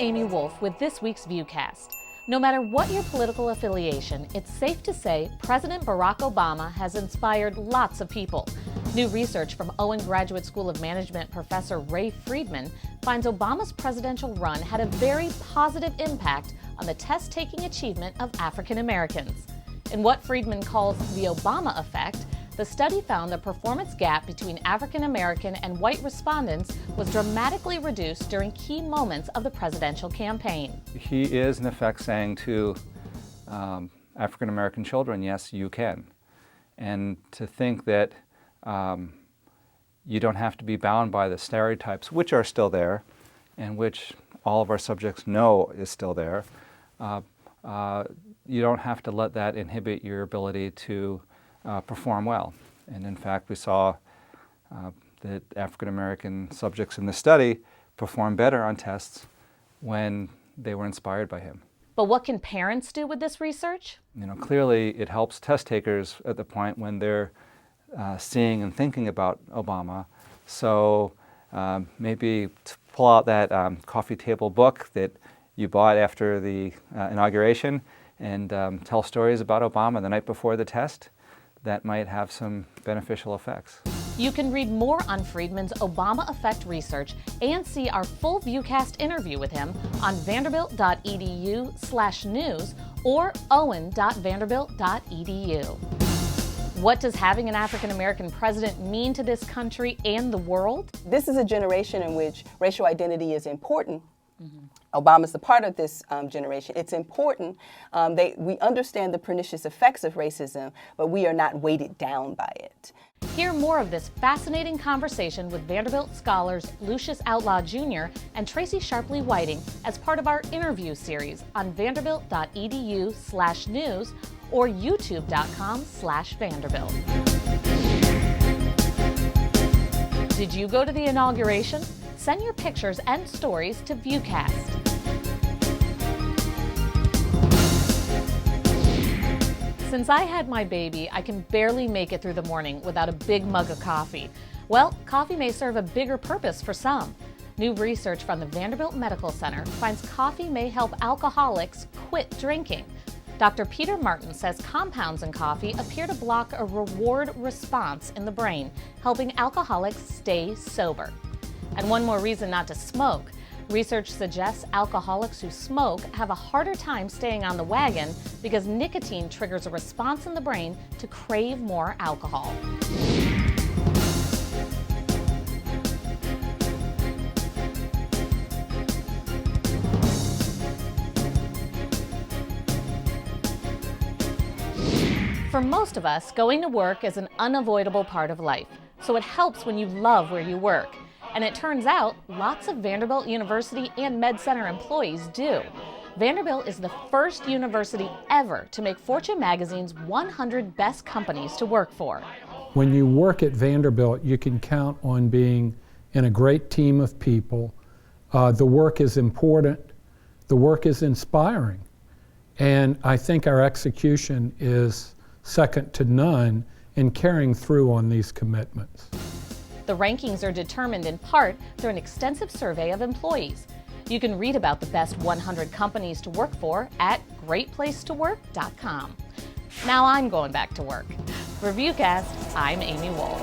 Amy Wolf with this week's VUCast. No matter what your political affiliation, it's safe to say President Barack Obama has inspired lots of people. New research from Owen Graduate School of Management professor Ray Friedman finds Obama's presidential run had a very positive impact on the test-taking achievement of African Americans. In what Friedman calls the Obama effect, the study found the performance gap between African American and white respondents was dramatically reduced during key moments of the presidential campaign. He is, in effect, saying to African American children, yes, you can. And to think that you don't have to be bound by the stereotypes, which are still there, and which all of our subjects know is still there. You don't have to let that inhibit your ability to perform well. And in fact, we saw that African American subjects in the study perform better on tests when they were inspired by him. But what can parents do with this research? Clearly it helps test takers at the point when they're seeing and thinking about Obama. So maybe to pull out that coffee table book that you bought after the inauguration and tell stories about Obama the night before the test. That might have some beneficial effects. You can read more on Friedman's Obama Effect research and see our full VUCast interview with him on vanderbilt.edu/news or owen.vanderbilt.edu. What does having an African American president mean to this country and the world? This is a generation in which racial identity is important. Obama's a part of this generation. It's important. We understand the pernicious effects of racism, but we are not weighted down by it. Hear more of this fascinating conversation with Vanderbilt scholars Lucius Outlaw Jr. and Tracy Sharpley Whiting as part of our interview series on vanderbilt.edu/news or youtube.com/Vanderbilt. Did you go to the inauguration? Send your pictures and stories to VUCast. Since I had my baby, I can barely make it through the morning without a big mug of coffee. Well, coffee may serve a bigger purpose for some. New research from the Vanderbilt Medical Center finds coffee may help alcoholics quit drinking. Dr. Peter Martin says compounds in coffee appear to block a reward response in the brain, helping alcoholics stay sober. And one more reason not to smoke. Research suggests alcoholics who smoke have a harder time staying on the wagon because nicotine triggers a response in the brain to crave more alcohol. For most of us, going to work is an unavoidable part of life, so it helps when you love where you work. And it turns out lots of Vanderbilt University and Med Center employees do. Vanderbilt is the first university ever to make Fortune magazine's 100 best companies to work for. When you work at Vanderbilt, you can count on being in a great team of people. The work is important. The work is inspiring. And I think our execution is second to none in carrying through on these commitments. The rankings are determined in part through an extensive survey of employees. You can read about the best 100 companies to work for at greatplacetowork.com. Now I'm going back to work. For VUCast, I'm Amy Wolf.